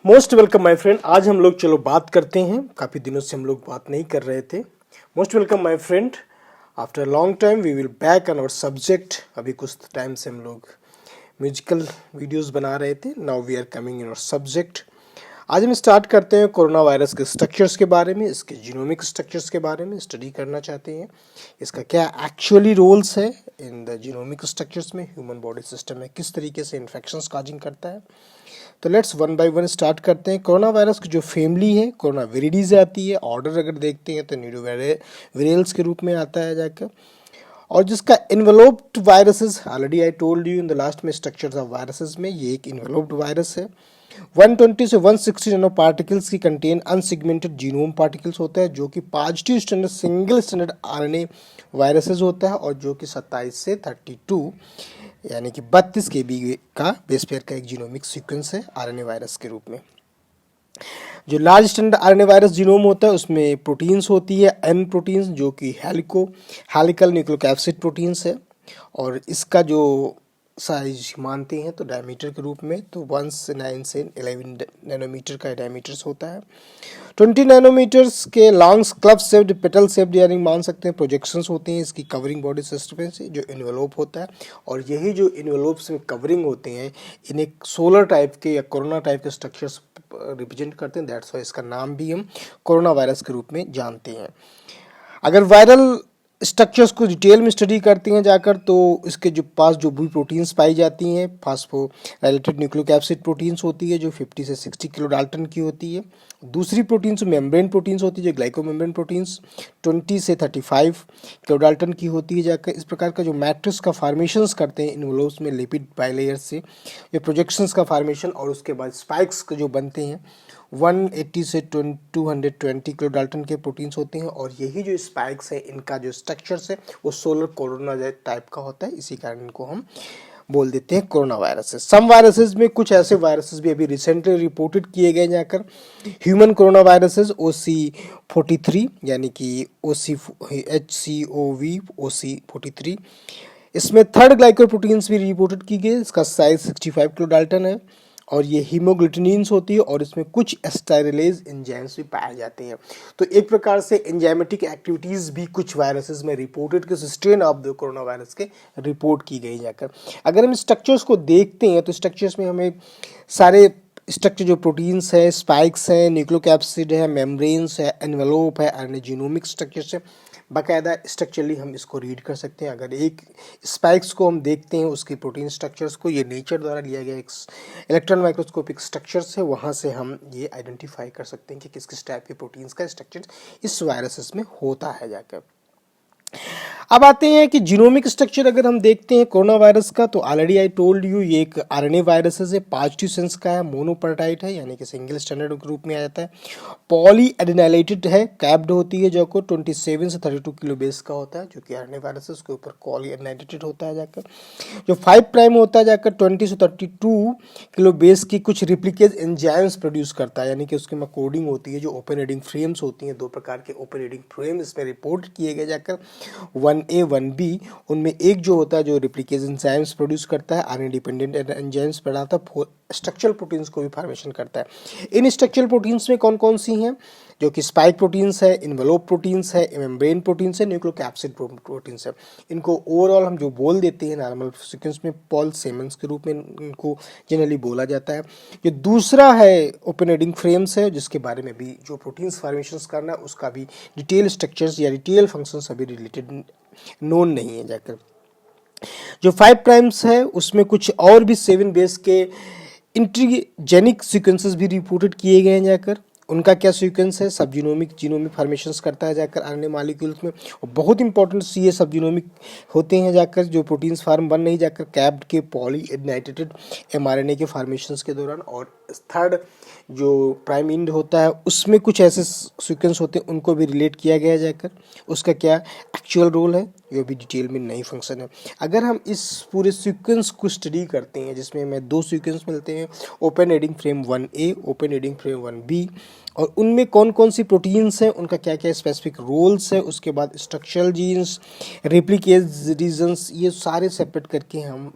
Most welcome my friend. आज हम लोग चलो बात करते हैं, काफ़ी दिनों से हम लोग बात नहीं कर रहे थे। Most welcome my friend, after long time we will back on our subject. अभी कुछ टाइम से हम लोग म्यूजिकल वीडियोस बना रहे थे, now we are coming in our subject. आज हम स्टार्ट करते हैं कोरोना वायरस के स्ट्रक्चर्स के बारे में, इसके जीनोमिक स्ट्रक्चर्स के बारे में स्टडी करना चाहते हैं। इसका क्या एक्चुअली रोल्स है इन द जीनोमिक स्ट्रक्चर्स में, ह्यूमन बॉडी सिस्टम में किस तरीके से इन्फेक्शंस काजिंग करता है। तो let's one by one start करते हैं। कोरोना वायरस की जो फैमिली है कोरोना विरिडीज आती है। ऑर्डर अगर देखते हैं तो न्यूरोविरल्स के रूप में आता है जाकर, और जिसका enveloped viruses, already I told you in the last में स्ट्रक्चर्स ऑफ वायरसेस में, ये एक इन्वेलोप्ड वायरस है। 120 से 160 नैनो पार्टिकल्स की कंटेन अनसेगमेंटेड जीनोम पार्टिकल्स होता है, जो कि positive standard single standard RNA viruses होता है, और जो कि 27 से 32 यानी कि 32 केबी का बेस पेयर का एक जीनोमिक सीक्वेंस है आरएनए वायरस के रूप में। जो large standard RNA virus genome होता है उसमें प्रोटीन्स होती है, एन प्रोटीन्स, जो कि हेलिकल न्यूक्लियोकैप्सिड प्रोटीन्स है, और इसका जो साइज मानते हैं तो डायमीटर के रूप में तो 1 से 9 से 11 नैनोमीटर का डायमीटर्स होता है। 20 नैनोमीटर्स के long club shaped petal shaped यानी मान सकते हैं प्रोजेक्शंस होते हैं इसकी कवरिंग बॉडी सिस्टम से, जो इन्वेलोप होता है। और यही जो इन्वेलोप्स में कवरिंग होते हैं इन्हें सोलर टाइप के या कोरोना टाइप के स्ट्रक्चर्स रिप्रेजेंट करते हैं। दैट्स वाई इसका नाम भी हम कोरोना वायरस के रूप में जानते हैं। अगर वायरल स्ट्रक्चर्स को डिटेल में स्टडी करते हैं जाकर, तो इसके जो पास जो भी प्रोटीन्स पाई जाती हैं, फास्फोराइलेटेड न्यूक्लियोकैप्सिड प्रोटीन्स होती है जो 50 से 60 किलो डाल्टन की होती है। दूसरी प्रोटीन्स मेम्ब्रेन प्रोटीन्स होती है जो ग्लाइकोमेम्ब्रेन प्रोटीन्स 20 से 35 किलो डाल्टन की होती है जाकर। इस प्रकार का जो मैट्रिक्स का फॉर्मेशंस करते हैं इन्वेलोप्स में लिपिड बाइलेयर से, जो प्रोजेक्शंस का फॉर्मेशन और उसके बाद स्पाइक्स जो बनते हैं 180 से 220 किलो डाल्टन के प्रोटीन्स होते हैं, और यही जो स्पाइक्स है इनका जो स्ट्रक्चर्स है वो सोलर कोरोना टाइप का होता है, इसी कारण इनको हम बोल देते हैं कोरोना वायरसेस। सम वायरसेस में कुछ ऐसे वायरसेस भी अभी रिसेंटली रिपोर्टेड किए गए जाकर, ह्यूमन कोरोना वायरसेस OC43 यानी कि HCOV OC43, इसमें थर्ड ग्लाइकोप्रोटीन्स भी रिपोर्टेड की गई। इसका साइज 65 किलो डाल्टन है, और ये हीमोग्लूटिनीन्स होती है, और इसमें कुछ एस्टाइरलेज एंजाइम्स भी पाए जाते हैं। तो एक प्रकार से एंजाइमेटिक एक्टिविटीज़ भी कुछ वायरसेस में रिपोर्टेड, कुछ strain of the corona virus के रिपोर्ट की गई जाकर। अगर हम स्ट्रक्चर्स को देखते हैं तो स्ट्रक्चर्स में हमें सारे स्ट्रक्चर जो प्रोटीन्स है, स्पाइक्स है, न्यूक्लियोकैप्सिड है, मेम्ब्रेन्स है, एनवेलोप है, आरएनए जीनोमिक स्ट्रक्चर्स है, बाकायदा स्ट्रक्चरली हम इसको रीड कर सकते हैं। अगर एक स्पाइक्स को हम देखते हैं उसके प्रोटीन स्ट्रक्चर्स को, ये नेचर द्वारा लिया गया एक इलेक्ट्रॉन माइक्रोस्कोपिक स्ट्रक्चर्स है, वहाँ से हम ये आइडेंटिफाई कर सकते हैं कि किस किस टाइप के प्रोटीन्स का स्ट्रक्चर इस वायरसेस में होता है जाकर। अब आते हैं कि जीनोमिक स्ट्रक्चर अगर हम देखते हैं कोरोना वायरस का, तो ऑलरेडी आई टोल्ड यू ये एक आरएनए वायरस है, पॉजिटिव सेंस का है, मोनोपेप्टाइड है यानी कि सिंगल स्टैंडर्ड के रूप में आ जाता है, पॉली एडिनाइलेटेड है, कैप्ड होती है, जो को 27 से 32 किलो बेस का होता है, जो कि आरएनए वायरस है उसके ऊपर पॉली एडिनाइलेटेड होता है जाकर। जो 5 प्राइम होता है जाकर 20 से 32 किलो बेस की कुछ रिप्लिकेज एंजाइम्स प्रोड्यूस करता है, यानी कि उसके में कोडिंग होती है, जो ओपन रीडिंग फ्रेम्स होती हैं, 2 प्रकार के ओपन रीडिंग फ्रेम इसमें रिपोर्ट किए गए जाकर 1A 1B। उनमें एक जो होता है जो रिप्लिकेज एंजाइम्स प्रोड्यूस करता है, आरएनए डिपेंडेंट एंजाइम्स बनाता है, स्ट्रक्चरल प्रोटीन्स को भी फॉर्मेशन करता है। इन स्ट्रक्चरल प्रोटीन्स में कौन कौन सी हैं, जो कि स्पाइक प्रोटीन्स है, इन्वेलोप प्रोटीन्स है, मेम्ब्रेन प्रोटीन्स है, न्यूक्लियोकैप्सिड प्रोटीन्स है। इनको ओवरऑल हम जो बोल देते हैं नॉर्मल सीक्वेंस में पॉल सेमेंस के रूप में इनको जनरली बोला जाता है। जो दूसरा है ओपन रीडिंग फ्रेम्स है, जिसके बारे में भी जो प्रोटीन्स फॉर्मेशन करना है उसका भी डिटेल स्ट्रक्चर्स या डिटेल फंक्शंस अभी रिलेटेड नोन नहीं है जाकर। जो 5 प्राइम्स है उसमें कुछ और भी 7 बेस के इंट्रीजेनिक सीक्वेंसेस भी रिपोर्टेड किए गए हैं जाकर। उनका क्या सीक्वेंस है, सब जीनोमिक फॉर्मेशंस करता है जाकर आरएनए मॉलिक्यूल्स में, और बहुत इंपॉर्टेंट ये सब जीनोमिक होते हैं जाकर, जो प्रोटीन्स फार्म बन नहीं जाकर कैप्ड के पॉली एडिनाइलेटेड एमआरएनए के फॉर्मेशंस के दौरान। और थर्ड जो प्राइम इंड होता है उसमें कुछ ऐसे सीक्वेंस होते हैं उनको भी रिलेट किया गया जाकर, उसका क्या एक्चुअल रोल है ये भी डिटेल में नहीं फंक्शन है। अगर हम इस पूरे सीक्वेंस को स्टडी करते हैं, जिसमें हमें 2 सीक्वेंस मिलते हैं, open reading frame 1A, open reading frame 1B, और उनमें कौन कौन सी प्रोटीन्स हैं, उनका क्या क्या स्पेसिफिक रोल्स है, उसके बाद स्ट्रक्चरल जीन्स, रेप्लिकेज रीजन्स, ये सारे सेपरेट करके हम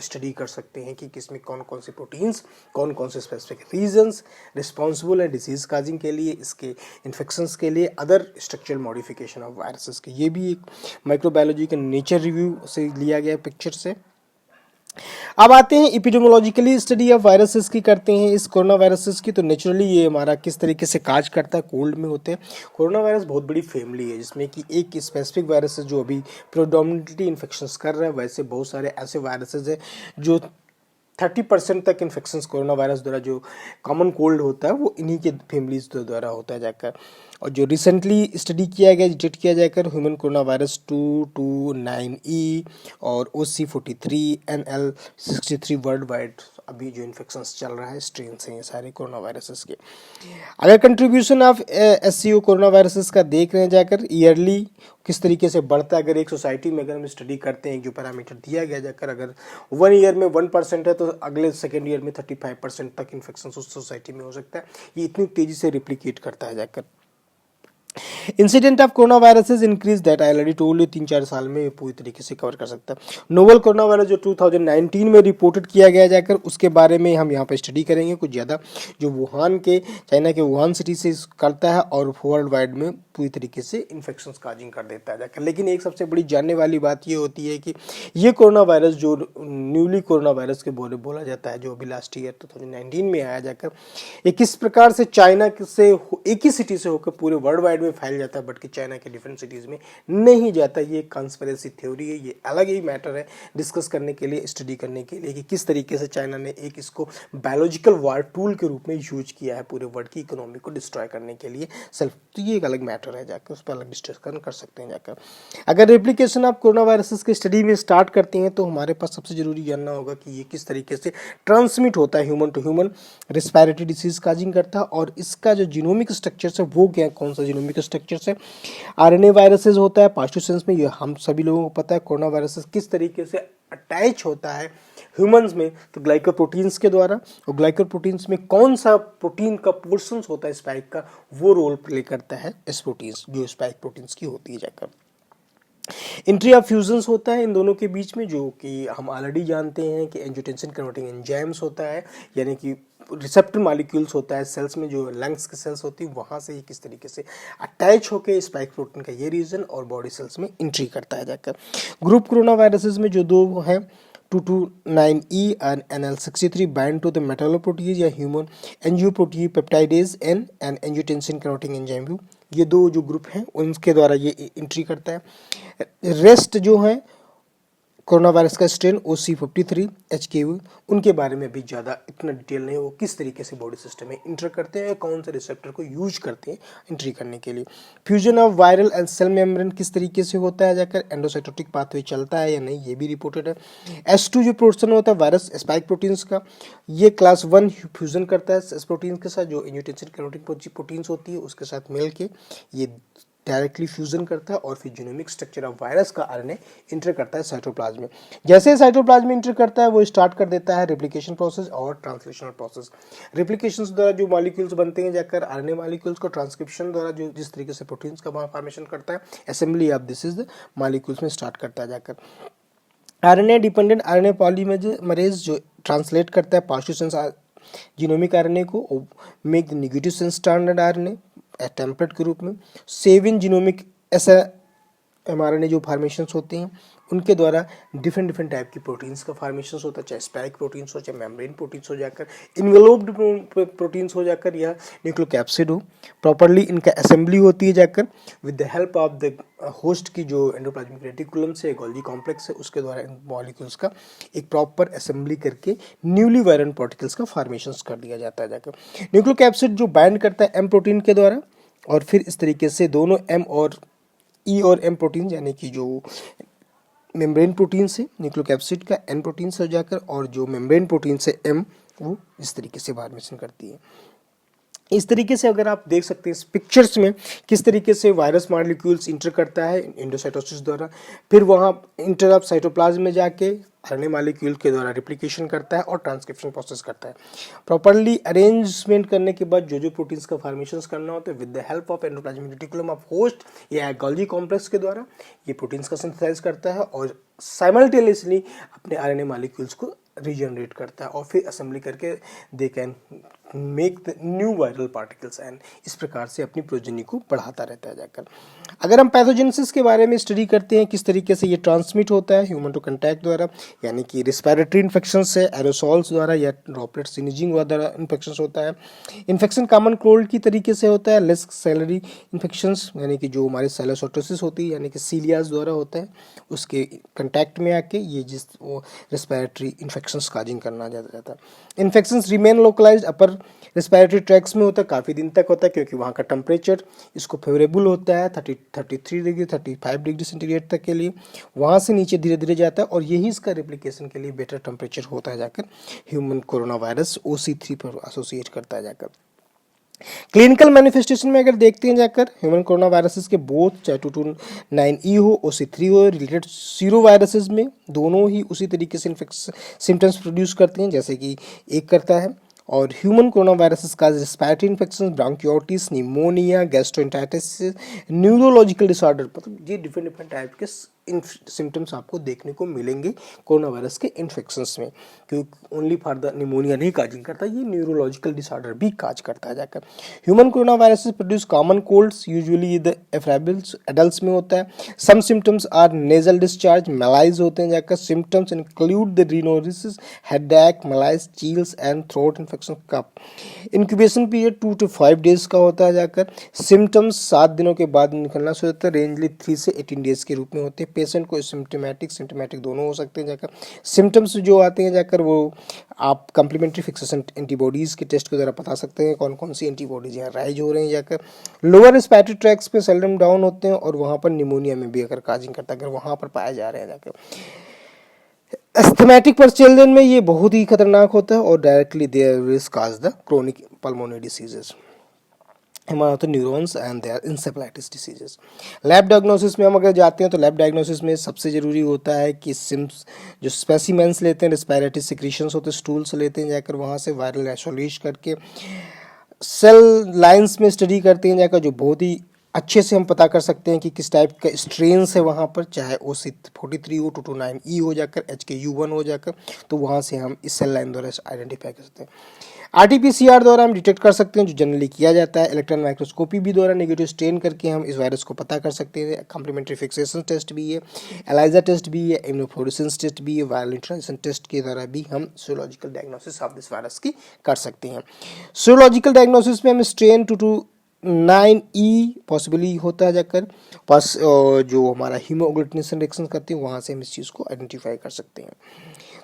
स्टडी कर सकते हैं कि किसमें कौन कौन से प्रोटीन्स, कौन कौन से स्पेसिफिक रीजन्स रिस्पॉन्सिबल है डिजीज काजिंग के लिए, इसके इन्फेक्शंस के लिए, other structural modification of viruses के। ये भी एक माइक्रोबायोलॉजी के नेचर रिव्यू से लिया गया पिक्चर से। अब आते हैं एपिडेमियोलॉजिकली स्टडी ऑफ वायरसेस की करते हैं इस कोरोना वायरसेस की। तो नेचुरली ये हमारा किस तरीके से काज करता है, कोल्ड में होते हैं। कोरोना वायरस बहुत बड़ी फैमिली है जिसमें कि एक स्पेसिफिक वायरसेस जो अभी प्रोडोमिनेटली इन्फेक्शंस कर रहा है, वैसे बहुत सारे ऐसे वायरसेस हैं जो 30% तक इन्फेक्शंस कोरोना वायरस द्वारा जो कॉमन कोल्ड होता है वो इन्हीं के फैमिलीज द्वारा होता है जाकर। और जो रिसेंटली स्टडी किया गया, डिटेक्ट किया जाकर ह्यूमन कोरोना वायरस 229E और OC43 NL63 वर्ल्ड वाइड अभी जो इन्फेक्शंस चल रहा है स्ट्रेन हैं ये सारे कोरोना वायरसेस के। अगर contribution of SCO corona viruses का देख रहे हैं जाकर ईयरली किस तरीके से बढ़ता है, अगर एक सोसाइटी में अगर हम स्टडी करते हैं जो पैरामीटर दिया गया जाकर, अगर 1 ईयर में 1% है तो अगले सेकेंड ईयर में 35% तक इन्फेक्शन उस सोसाइटी में हो सकता है। ये इतनी तेजी से रिप्लिकेट करता है जाकर। Incident of corona viruses increase that I already told you, 3-4 साल में पूरी तरीके से कवर कर सकता है। नोवल कोरोना वायरस जो 2019 में रिपोर्टेड किया गया जाकर, उसके बारे में हम यहाँ पे स्टडी करेंगे कुछ ज़्यादा, जो वुहान के, चाइना के वुहान सिटी से करता है और वर्ल्ड वाइड में पूरी तरीके से इन्फेक्शन काजिंग कर देता है जाकर। लेकिन एक सबसे बड़ी जानने वाली बात ये होती है कि ये कोरोना वायरस जो न्यूली कोरोना वायरस के बोला जाता है, जो अभी लास्ट ईयर 2019 में आया जाकर, ये किस प्रकार से चाइना से एक ही सिटी से होकर पूरे वर्ल्ड वाइड में फैल जाता है, बट कि चाइना के डिफरेंट सिटीज़ में नहीं जाता। ये कॉन्स्पिरेसी थ्योरी है, ये अलग ही मैटर है डिस्कस करने के लिए, स्टडी करने के लिए कि किस तरीके से चाइना ने एक इसको बायोलॉजिकल वार टूल के रूप में यूज किया है पूरे वर्ल्ड की इकोनॉमी को डिस्ट्रॉय करने के लिए सेल्फ। तो ये एक अलग मैटर है जाकर, उस पर अलग डिस्कशन कर सकते हैं जाकर। अगर रेप्लिकेशन ऑफ कोरोना वायरसेस के स्टडी में स्टार्ट करते हैं तो हमारे पास सबसे जरूरी जानना होगा कि ये किस तरीके से ट्रांसमिट होता है, human to human respiratory disease causing करता है, और इसका जो जीनोमिक स्ट्रक्चर है वो क्या, कौन सा जीनोमिक स्ट्रक्चर है। आरएनए वायरसेस होता है पास्टोसेंस में, ये हम सभी लोगों को पता है। कोरोना वायरसेस किस तरीके से अटैच होता है ह्यूमंस में, तो ग्लाइकोप्रोटीन्स के द्वारा, और ग्लाइकोप्रोटीन्स में कौन सा प्रोटीन का पोर्शंस होता है स्पाइक का, वो रोल प्ले करता है एस प्रोटीन्स जो स्पाइक प्रोटीन्स की होती है जाकर। एंट्री ऑफ फ्यूजन्स होता है इन दोनों के बीच में, जो कि हम ऑलरेडी जानते हैं कि एंजियोटेंसिन कन्वर्टिंग एंजाइम्स होता है, यानी कि रिसेप्टर मॉलिक्यूल्स होता है सेल्स में, जो लंग्स के सेल्स होती है वहाँ से ही किस तरीके से अटैच होकर स्पाइक प्रोटीन का ये रीजन और बॉडी सेल्स में एंट्री करता है जाकर। ग्रुप कोरोना वायरसेस में जो दो हैं 229E and NL63 bind to the metalloprotease या human angioprotein peptidase N and angiotensin converting enzyme, ये दो जो ग्रुप हैं उनके द्वारा ये एंट्री करता है। रेस्ट जो है कोरोना वायरस का स्ट्रेन OC53 HKV, उनके बारे में भी ज़्यादा इतना डिटेल नहीं, वो किस तरीके से बॉडी सिस्टम में इंटर करते हैं, कौन से रिसेप्टर को यूज करते हैं एंट्री करने के लिए। Fusion of viral and cell membrane किस तरीके से होता है जाकर, एंडोसाइटोटिक पाथवे चलता है या नहीं, ये भी रिपोर्टेड है। S2 जो पोर्शन होता है वायरस स्पाइक प्रोटीन्स का, ये क्लास 1 फ्यूजन करता है एस प्रोटीन के साथ, जो एंजियोटेंसिन कन्वर्टिंग प्रोटीन्स होती है उसके साथ मिल के ये डायरेक्टली फ्यूजन करता है और फिर जीनोमिक स्ट्रक्चर ऑफ वायरस का आरएनए इंटर करता है साइटोप्लाज्म में। जैसे साइटोप्लाज्म में इंटर करता है वो स्टार्ट कर देता है रेप्लिकेशन प्रोसेस और ट्रांसलेशनल प्रोसेस। रेप्लिकेशन द्वारा जो मॉलिक्यूल्स बनते हैं जाकर आरएनए मॉलिक्यूल्स को, ट्रांसक्रिप्शन द्वारा जो जिस तरीके से प्रोटीन्स का फॉर्मेशन करता है, assembly of this is the molecules में स्टार्ट करता है जाकर। आरएनए डिपेंडेंट आरएनए पॉलीमरेज जो ट्रांसलेट करता है पास्टोसेंस जीनोमिक आरएनए को, make the negative sense standard RNA template के रूप में। सेविन जीनोमिक ऐसा एमआरएनए जो फॉर्मेशंस होते हैं उनके द्वारा डिफरेंट टाइप की प्रोटीन्स का फॉर्मेशंस होता है, चाहे स्पाइक प्रोटीन्स हो, चाहे मेम्ब्रेन प्रोटीन्स हो जाकर, इन्वेलोप्ड प्रोटीन्स हो जाकर, या न्यूक्लियोकैप्सिड हो। प्रॉपरली इनका असेंबली होती है जाकर with the help of the host की जो एंडोप्लाज्मिक रेटिकुलम से गोल्गी कॉम्प्लेक्स है उसके द्वारा इन मॉलिक्यूल्स का एक प्रॉपर असेंबली करके न्यूली वायरल पार्टिकल्स का फॉर्मेशंस कर दिया जाता है जाकर। न्यूक्लियोकैप्सिड जो बाइंड करता है एम प्रोटीन के द्वारा, और फिर इस तरीके से दोनों एम और ई और एम प्रोटीन, यानी कि जो मेम्ब्रेन प्रोटीन से न्यूक्लियोकैप्सिड का एन प्रोटीन से हो जाकर, और जो मेम्ब्रेन प्रोटीन से एम, वो इस तरीके से फॉर्मेशन करती है। इस तरीके से अगर आप देख सकते हैं इस पिक्चर्स में किस तरीके से वायरस मॉलिक्यूल्स इंटर करता है एंडोसाइटोसिस द्वारा, फिर वहाँ इंटर ऑफ साइटोप्लाज्म में जाके आरएनए मॉलिक्यूल के द्वारा रिप्लिकेशन करता है और ट्रांसक्रिप्शन प्रोसेस करता है। प्रॉपर्ली अरेंजमेंट करने के बाद जो जो प्रोटीन्स का फॉर्मेशन करना होता है with the help of endoplasmic reticulum of host या गोल्गी कॉम्प्लेक्स के द्वारा ये प्रोटीन्स का सिंथेसाइज करता है और साइमल्टेनियसली अपने आरएनए मॉलिक्यूल्स को रीजनरेट करता है और फिर असेंबली करके they can make the new viral particles and इस प्रकार से अपनी प्रोजेनी को बढ़ाता रहता है जाकर। अगर हम पैथोजेनेसिस के बारे में स्टडी करते हैं किस तरीके से ये ट्रांसमिट होता है ह्यूमन टू कंटैक्ट द्वारा, यानी कि रिस्पिरेटरी इन्फेक्शन से, एरोसॉल्स द्वारा या ड्रॉपलेट सिनिजिंग द्वारा इन्फेक्शन होता है। इन्फेक्शन कॉमन कोल्ड की तरीके से होता है, लेस सेलरी इन्फेक्शंस यानी कि जो हमारे सेलोसोटोसिस होती है यानी कि सीलियाज द्वारा होता है, उसके कंटैक्ट में आके ये जिस वो रिस्पिरेटरी इन्फेक्शंस काजिंग करना जाता है। इन्फेक्शंस रिमेन लोकलाइज्ड अपर रिस्पिरेटरी ट्रैक्ट्स में होता है, काफ़ी दिन तक होता है क्योंकि वहाँ का टेम्परेचर इसको फेवरेबल होता है 33 डिग्री 35 डिग्री सेंटीग्रेड तक के लिए। वहाँ से नीचे धीरे धीरे जाता है और यही इसका रेप्लिकेशन के लिए बेटर टेम्परेचर होता है जाकर ह्यूमन कोरोना वायरस OC3 पर एसोसिएट करता है जाकर। क्लिनिकल मैनिफेस्टेशन में अगर देखते हैं जाकर ह्यूमन कोरोना वायरसेस के बोथ चाहे 229E हो OC3 हो रिलेटेड सीरो वायरसेस में दोनों ही उसी तरीके से सिम्टम्स प्रोड्यूस करते हैं जैसे कि एक करता है। और ह्यूमन कोरोना वायरसेस का respiratory infection, bronchiolitis, pneumonia, gastroenteritis, neurological disorder, मतलब ये डिफरेंट टाइप के सिम्टम्स आपको देखने को मिलेंगे कोरोना वायरस के इन्फेक्शंस में, क्योंकि ओनली फॉर द निमोनिया नहीं काजिंग करता, ये न्यूरोलॉजिकल डिसऑर्डर भी काज करता है जाकर। Human corona viruses produce common colds usually the एफ्रेबल्स एडल्ट्स में होता है। Some symptoms are nasal discharge, malaise होते हैं जाकर। Symptoms include the rhinitis, headache, malaise, chills and throat infection. Cough incubation period 2 to 5 days का होता है जाकर। सिम्टम्स 7 दिनों के बाद निकलना शुरू होता है, रेंजली 3 से 18 डेज के रूप में होते हैं। पेशेंट को सिम्टोमेटिक दोनों हो सकते हैं जाकर। सिम्टम्स जो आते हैं जाकर वो आप कम्प्लीमेंट्री फिक्सेशन एंटीबॉडीज़ के टेस्ट के द्वारा बता सकते हैं कौन कौन सी एंटीबॉडीज यहाँ राइज हो रहे हैं जाकर। लोअर रिस्पिरेटरी ट्रैक्ट्स पे सेल्डम डाउन होते हैं और वहाँ पर निमोनिया में भी अगर काजिंग करता है अगर वहाँ पर पाए जा रहे हैं जाकर। एस्थमेटिक पर चिल्ड्रन में ये बहुत ही खतरनाक होता है और directly their risk cause the chronic pulmonary diseases हमारा होता है neurons and their encephalitis diseases. Lab diagnosis में हम अगर जाते हैं तो लैब डायग्नोसिस में सबसे ज़रूरी होता है कि सिम्स जो स्पेसिमेंस लेते हैं, रिस्पिरेटरी सिक्रीशंस होते हैं, स्टूल से लेते हैं जाकर, वहाँ से वायरल आइसोलेट करके सेल लाइंस में स्टडी करते हैं जाकर, जो बहुत ही अच्छे से हम पता कर सकते हैं कि किस टाइप का स्ट्रेन्स है वहाँ पर, चाहे OC43 हो, 229E हो जाकर, HKU1 हो जाकर, तो वहाँ से हम इस सेल लाइन द्वारा आइडेंटिफाई कर सकते हैं। RT-PCR द्वारा हम डिटेक्ट कर सकते हैं जो जनरली किया जाता है। इलेक्ट्रॉन माइक्रोस्कोपी भी द्वारा नेगेटिव स्टेन करके हम इस वायरस को पता कर सकते हैं। कॉम्प्लीमेंट्री फिक्सेशन टेस्ट भी है, एलाइजा टेस्ट भी है, इम्यूनोफ्लोरेसेंस टेस्ट भी है, वायरल न्यूट्रलाइजेशन टेस्ट के द्वारा भी हम serological diagnosis of this virus की कर सकते हैं। सीरोलॉजिकल डायग्नोसिस में हम स्ट्रेन 229E पॉसिबली होता है जाकर पास जो हमारा हीमोग्लूटिनेशन रिएक्शन करते हैं वहाँ से हम इस चीज़ को आइडेंटिफाई कर सकते हैं।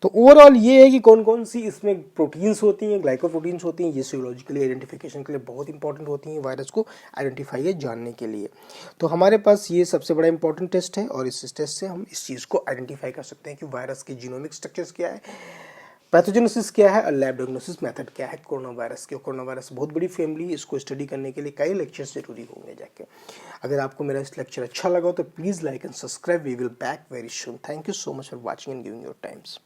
तो ओवरऑल ये है कि कौन कौन सी इसमें प्रोटीन्स होती हैं, ग्लाइकोप्रोटीन्स होती हैं, ये सीरोलॉजिकली आइडेंटिफिकेशन के लिए बहुत इंपॉर्टेंट होती हैं वायरस को आइडेंटिफाई जानने के लिए। तो हमारे पास ये सबसे बड़ा इंपॉर्टेंट टेस्ट है और इस टेस्ट से हम इस चीज़ को आइडेंटिफाई कर सकते हैं कि वायरस के जीनोमिक स्ट्रक्चर्स क्या है, पैथोजेनेसिस क्या है और लैब डायग्नोसिस मेथड क्या है कोरोना वायरस के। कोरोना वायरस बहुत बड़ी फैमिली, इसको स्टडी करने के लिए कई लेक्चर्स जरूरी होंगे जाके। अगर आपको मेरा इस लेक्चर अच्छा लगा तो please like and subscribe. We will back very soon. Thank you so much for watching and giving your times.